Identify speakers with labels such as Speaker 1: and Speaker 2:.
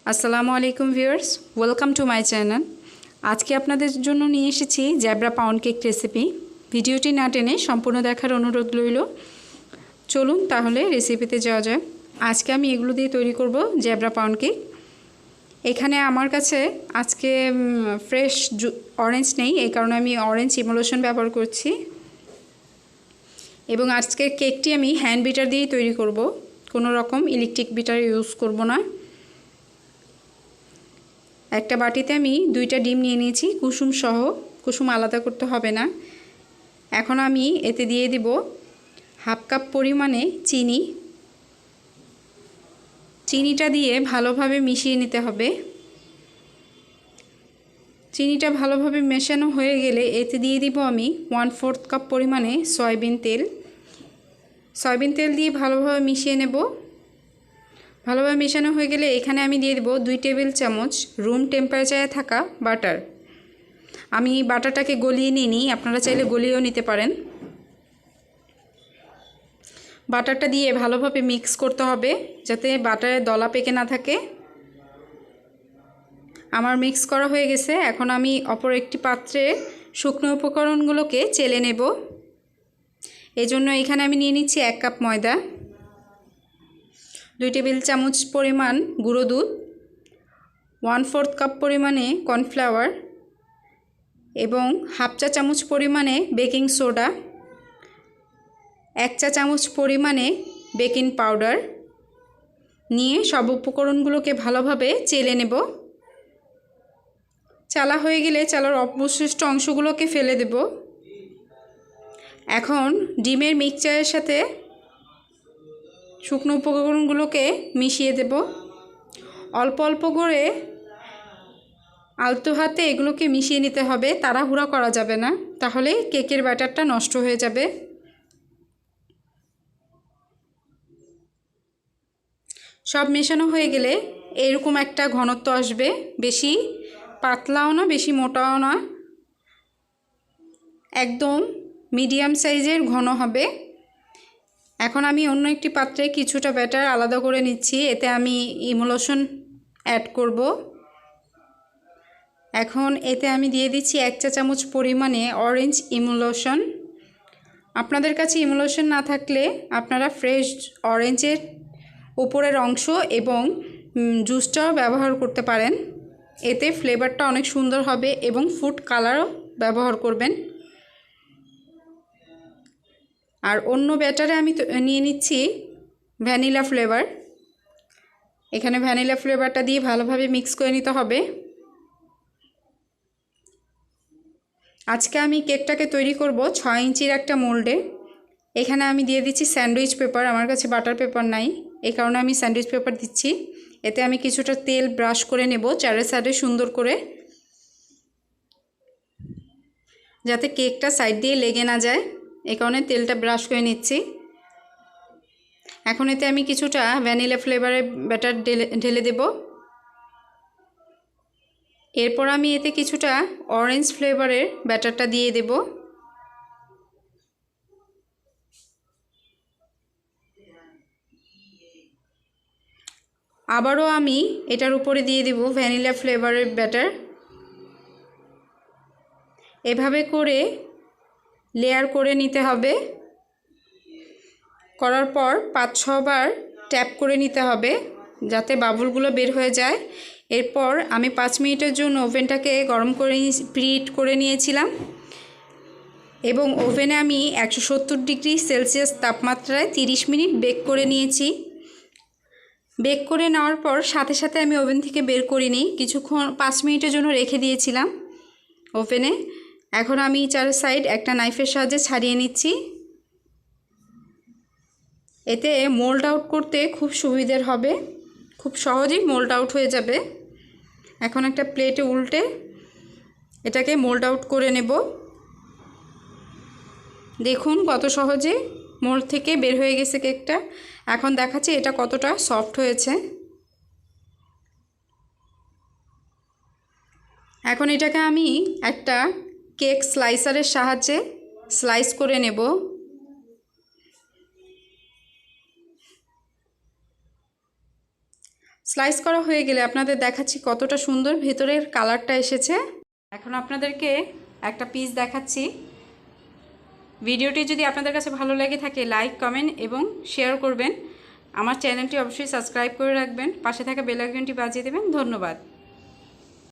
Speaker 1: আসসালামু আলাইকুম viewers, welcome to my channel. আজকে আপনাদের জন্য নিয়ে এসেছি জ্যাবরা পাউন্ড কেক রেসিপি। ভিডিওটি না টেনে সম্পূর্ণ দেখার অনুরোধ রইল। চলুন তাহলে রেসিপিতে যাওয়া যাক। আজকে আমি এগুলো দিয়ে তৈরি করব জ্যাবরা পাউন্ড কেক। এখানে আমার কাছে আজকে ফ্রেশ অরেঞ্জ নেই, এই কারণে আমি অরেঞ্জ ইমোলেশন ব্যবহার করছি। এবং আজকের কেকটি আমি হ্যান্ড বিটার দিয়েই তৈরি করব, কোনো রকম ইলেকট্রিক বিটার ইউজ করব না। একটা বাটিতে আমি 2টা ডিম নিয়ে নিয়েছি কুসুম সহ, কুসুম আলাদা করতে হবে না। এখন আমি এতে দিয়ে দিব হাফ কাপ পরিমাণে চিনি। চিনিটা দিয়ে ভালোভাবে মিশিয়ে নিতে হবে। চিনিটা ভালোভাবে মেশানো হয়ে গেলে এতে দিয়ে দিব আমি 1/4 কাপ পরিমাণে সয়াবিন তেল। সয়াবিন তেল দিয়ে ভালোভাবে মিশিয়ে নেব। ভালোভাবে মেশানো হয়ে গেলে এখানে আমি দিয়ে দেব 2 টেবিল চামচ রুম টেম্পারেচারে থাকা বাটার। আমি বাটারটাকে গলিয়ে নিই, আপনারা চাইলে গলিয়েও নিতে পারেন। বাটারটা দিয়ে ভালোভাবে মিক্স করতে হবে যাতে বাটারে দলা পেকে না থাকে। আমার মিক্স করা হয়ে গেছে। এখন আমি অপর একটি পাত্রে শুকনো উপকরণগুলোকে চেলে নেব। এজন্য এখানে আমি নিয়ে নিচ্ছি 1 কাপ ময়দা, 2 টেবিল চামচ পরিমাণ গুঁড়ো দুধ, 1/4 কাপ পরিমাণে কর্নফ্লাওয়ার এবং হাফ চা চামচ পরিমাণে বেকিং সোডা, 1 চা চামচ পরিমাণে বেকিং পাউডার নিয়ে সব উপকরণগুলোকে ভালোভাবে চেলে নেব। চালা হয়ে গেলে চালার অবশিষ্ট অংশগুলোকে ফেলে দেব। এখন ডিমের মিক্সচারের সাথে শুকনো উপকরণগুলোকে মিশিয়ে দেব। অল্প অল্প করে আলতো হাতে এগুলোকে মিশিয়ে নিতে হবে, তাড়াহুড়া করা যাবে না, তাহলে কেকের ব্যাটারটা নষ্ট হয়ে যাবে। সব মেশানো হয়ে গেলে এরকম একটা ঘনত্ব আসবে, বেশি পাতলাও না বেশি মোটাও না, একদম মিডিয়াম সাইজের ঘন হবে। এখন আমি অন্য একটি পাত্রে কিছুটা ব্যাটার আলাদা করে নিচ্ছি, এতে আমি ইমোলেশন অ্যাড করব। এখন এতে আমি দিয়ে দিচ্ছি 1 চা চামচ পরিমাণে অরেঞ্জ ইমোলেশন। আপনাদের কাছে ইমোলেশন না থাকলে আপনারা ফ্রেশ অরেঞ্জের উপরের অংশ এবং জুসটাও ব্যবহার করতে পারেন, এতে ফ্লেভারটা অনেক সুন্দর হবে এবং ফুড কালারও ব্যবহার করবেন। আর অন্য ব্যাটারে আমি নিয়ে নিচ্ছি ভ্যানিলা ফ্লেভার। এখানে ভ্যানিলা ফ্লেভারটা দিয়ে ভালোভাবে মিক্স করে নিতে হবে। আজকে আমি কেকটাকে তৈরি করব 6 ইঞ্চির একটা মোল্ডে। এখানে আমি দিয়ে দিচ্ছি স্যান্ডউইচ পেপার, আমার কাছে বাটার পেপার নাই, এই কারণে আমি স্যান্ডউইচ পেপার দিচ্ছি। এতে আমি কিছুটা তেল ব্রাশ করে নেব চারের সাইডে সুন্দর করে, যাতে কেকটা সাইড দিয়ে লেগে না যায়, এই কারণে তেলটা ব্রাশ করে নিচ্ছি। এখন এতে আমি কিছুটা ভ্যানিলা ফ্লেভারের ব্যাটার ঢেলে দেব। এরপর আমি এতে কিছুটা অরেঞ্জ ফ্লেভারের ব্যাটারটা দিয়ে দেব। আবারও আমি এটার উপরে দিয়ে দেব ভ্যানিলা ফ্লেভারের ব্যাটার। এভাবে করে লেয়ার করে নিতে হবে। করার পর 5-6 বার ট্যাপ করে নিতে হবে যাতে বাবুলগুলো বের হয়ে যায়। এরপর আমি 5 মিনিটের জন্য ওভেনটাকে গরম করে প্রিহিট করে নিয়েছিলাম এবং ওভেনে আমি 170 ডিগ্রি সেলসিয়াস তাপমাত্রায় 30 মিনিট বেক করে নিয়েছি। বেক করে নেওয়ার পর সাথে সাথে আমি ওভেন থেকে বের করিনি, কিছুক্ষণ 5 মিনিটের জন্য রেখে দিয়েছিলাম ওভেনে। এখন আমি চার সাইড একটা নাইফের সাহায্যে ছাড়িয়ে নিচ্ছি, এতে মোল্ড আউট করতে খুব সুবিধার হবে, খুব সহজেই মোল্ড আউট হয়ে যাবে। এখন একটা প্লেটে উল্টে এটাকে মোল্ড আউট করে নেব। দেখুন কত সহজে মোল্ড থেকে বের হয়ে গেছে কেকটা। এখন দেখাচ্ছি এটা কতটা সফট হয়েছে। এখন এটাকে আমি একটা কেক স্লাইসারের সাহায্যে স্লাইস করে নেব। স্লাইস করা হয়ে গেলে আপনাদের দেখাচ্ছি কতটা সুন্দর ভেতরের কালারটা এসেছে। এখন আপনাদেরকে একটা পিস দেখাচ্ছি। ভিডিওটি যদি আপনাদের কাছে ভালো লেগে থাকে লাইক, কমেন্ট এবং শেয়ার করবেন। আমার চ্যানেলটি অবশ্যই সাবস্ক্রাইব করে রাখবেন, পাশে থাকা বেল আইকনটি বাজিয়ে দেবেন। ধন্যবাদ।